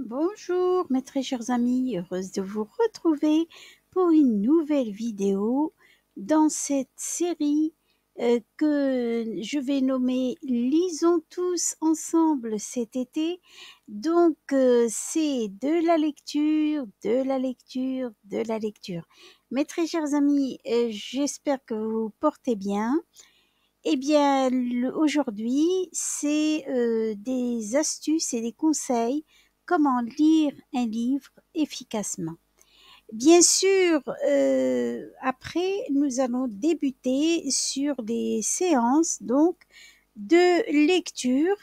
Bonjour mes très chers amis, heureuse de vous retrouver pour une nouvelle vidéo dans cette série que je vais nommer Lisons tous ensemble cet été. Donc c'est de la lecture, de la lecture, de la lecture. Mes très chers amis, j'espère que vous vous portez bien. Eh bien, aujourd'hui, c'est des astuces et des conseils comment lire un livre efficacement. Bien sûr, après, nous allons débuter sur des séances donc de lecture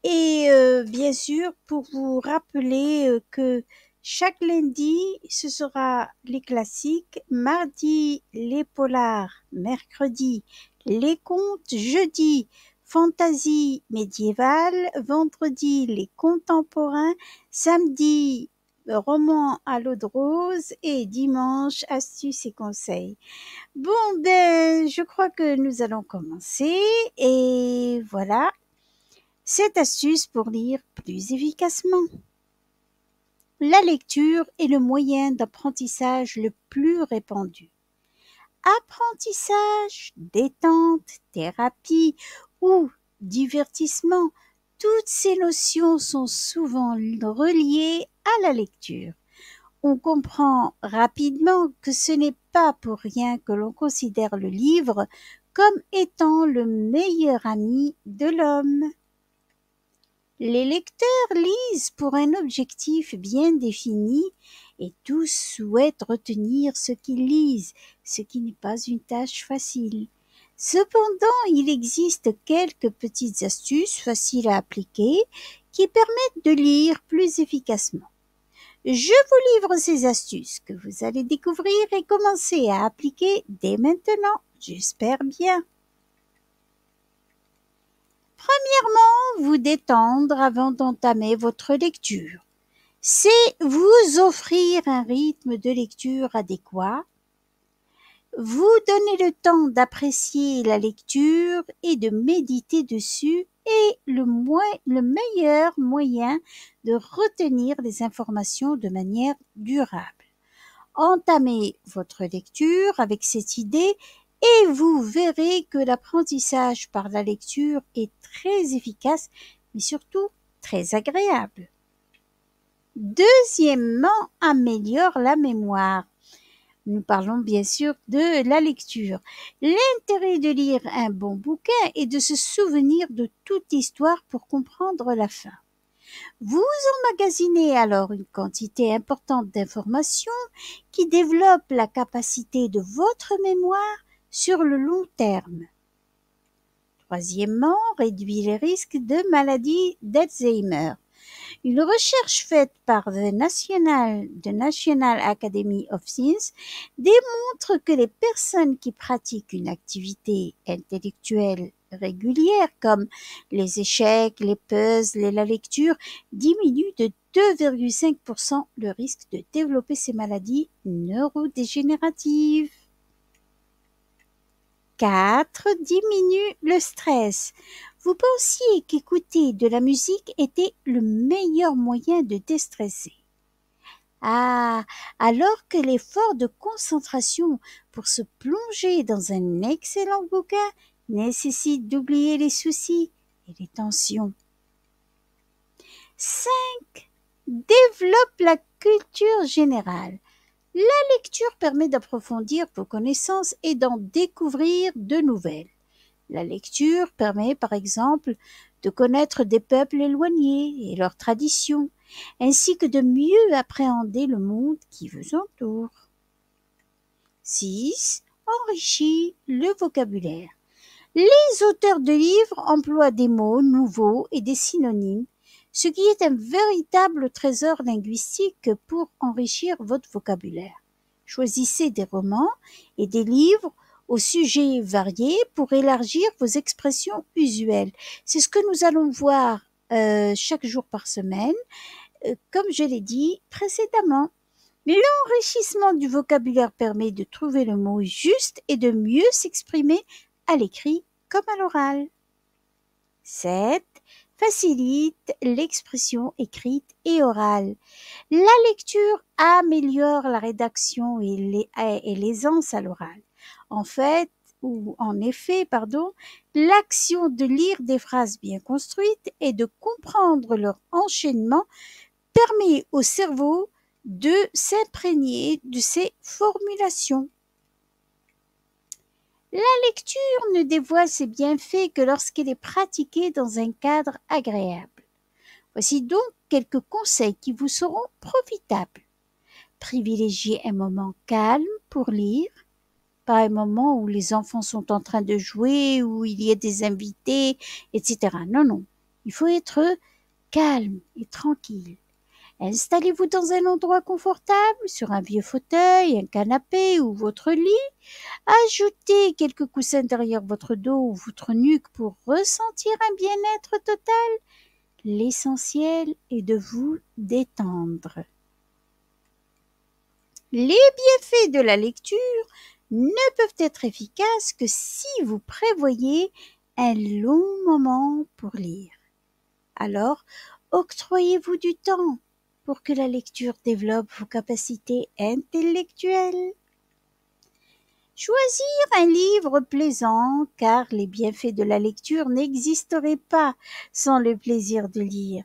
et bien sûr, pour vous rappeler que chaque lundi, ce sera les classiques, mardi, les polars, mercredi, les contes, jeudi, fantaisie médiévale, vendredi, les contemporains, samedi, romans à l'eau de rose et dimanche, astuces et conseils. Bon, ben, je crois que nous allons commencer et voilà. Cette astuce pour lire plus efficacement. La lecture est le moyen d'apprentissage le plus répandu. Apprentissage, détente, thérapie ou divertissement, toutes ces notions sont souvent reliées à la lecture. On comprend rapidement que ce n'est pas pour rien que l'on considère le livre comme étant le meilleur ami de l'homme. Les lecteurs lisent pour un objectif bien défini et tous souhaitent retenir ce qu'ils lisent, ce qui n'est pas une tâche facile. Cependant, il existe quelques petites astuces faciles à appliquer qui permettent de lire plus efficacement. Je vous livre ces astuces que vous allez découvrir et commencer à appliquer dès maintenant, j'espère bien. Premièrement, vous détendre avant d'entamer votre lecture. C'est vous offrir un rythme de lecture adéquat, vous donner le temps d'apprécier la lecture et de méditer dessus est le meilleur moyen de retenir les informations de manière durable. Entamez votre lecture avec cette idée et vous verrez que l'apprentissage par la lecture est très efficace, mais surtout très agréable. Deuxièmement, améliore la mémoire. Nous parlons bien sûr de la lecture. L'intérêt de lire un bon bouquin est de se souvenir de toute histoire pour comprendre la fin. Vous emmagasinez alors une quantité importante d'informations qui développent la capacité de votre mémoire sur le long terme. Troisièmement, réduit les risques de maladie d'Alzheimer. Une recherche faite par The National Academy of Science démontre que les personnes qui pratiquent une activité intellectuelle régulière comme les échecs, les puzzles et la lecture diminuent de 2,5% le risque de développer ces maladies neurodégénératives. 4. Diminue le stress. Vous pensiez qu'écouter de la musique était le meilleur moyen de déstresser. Ah, alors que l'effort de concentration pour se plonger dans un excellent bouquin nécessite d'oublier les soucis et les tensions. 5. Développe la culture générale. La lecture permet d'approfondir vos connaissances et d'en découvrir de nouvelles. La lecture permet par exemple de connaître des peuples éloignés et leurs traditions, ainsi que de mieux appréhender le monde qui vous entoure. 6. Enrichit le vocabulaire. Les auteurs de livres emploient des mots nouveaux et des synonymes, ce qui est un véritable trésor linguistique pour enrichir votre vocabulaire. Choisissez des romans et des livres aux sujets variés pour élargir vos expressions usuelles. C'est ce que nous allons voir chaque jour par semaine, comme je l'ai dit précédemment. L'enrichissement du vocabulaire permet de trouver le mot juste et de mieux s'exprimer à l'écrit comme à l'oral. 7. facilite l'expression écrite et orale. La lecture améliore la rédaction et l'aisance à l'oral. En effet, l'action de lire des phrases bien construites et de comprendre leur enchaînement permet au cerveau de s'imprégner de ces formulations. La lecture ne dévoile ses bienfaits que lorsqu'elle est pratiquée dans un cadre agréable. Voici donc quelques conseils qui vous seront profitables. Privilégiez un moment calme pour lire, pas un moment où les enfants sont en train de jouer, où il y a des invités, etc. Non, il faut être calme et tranquille. Installez-vous dans un endroit confortable, sur un vieux fauteuil, un canapé ou votre lit. Ajoutez quelques coussins derrière votre dos ou votre nuque pour ressentir un bien-être total. L'essentiel est de vous détendre. Les bienfaits de la lecture ne peuvent être efficaces que si vous prévoyez un long moment pour lire. Alors, octroyez-vous du temps pour que la lecture développe vos capacités intellectuelles. Choisir un livre plaisant, car les bienfaits de la lecture n'existeraient pas sans le plaisir de lire.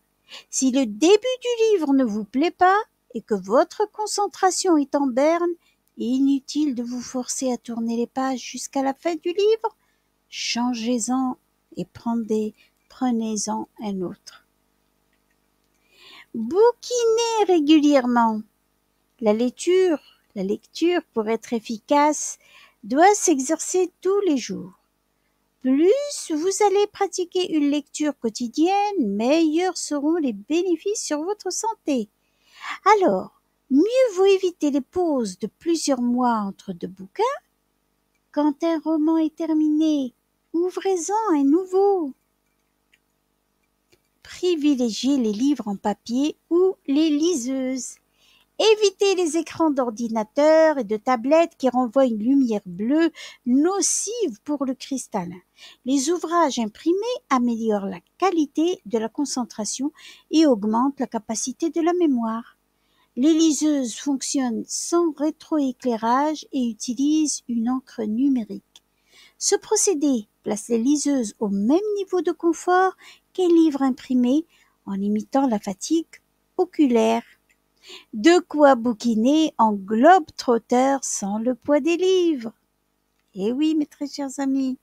Si le début du livre ne vous plaît pas et que votre concentration est en berne, inutile de vous forcer à tourner les pages jusqu'à la fin du livre. Changez-en et prenez-en un autre. Bouquinez régulièrement. La lecture, pour être efficace, doit s'exercer tous les jours. Plus vous allez pratiquer une lecture quotidienne, meilleurs seront les bénéfices sur votre santé. Alors, mieux vaut éviter les pauses de plusieurs mois entre deux bouquins. Quand un roman est terminé, ouvrez-en un nouveau. Privilégiez les livres en papier ou les liseuses. Évitez les écrans d'ordinateur et de tablettes qui renvoient une lumière bleue nocive pour le cristallin. Les ouvrages imprimés améliorent la qualité de la concentration et augmentent la capacité de la mémoire. Les liseuses fonctionnent sans rétroéclairage et utilisent une encre numérique. Ce procédé place les liseuses au même niveau de confort qu'un livre imprimé en limitant la fatigue oculaire. De quoi bouquiner en globe-trotteur sans le poids des livres. Eh oui, mes très chers amis.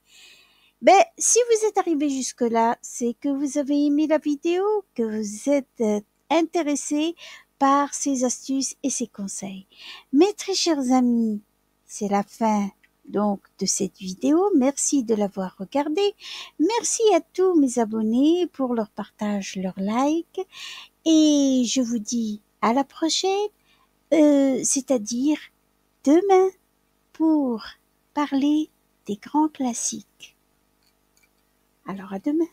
Si vous êtes arrivés jusque-là, c'est que vous avez aimé la vidéo, que vous êtes intéressés par ces astuces et ces conseils. Mes très chers amis, c'est la fin donc de cette vidéo. Merci de l'avoir regardée. Merci à tous mes abonnés pour leur partage, leur like. Et je vous dis à la prochaine, c'est-à-dire demain, pour parler des grands classiques. Alors à demain.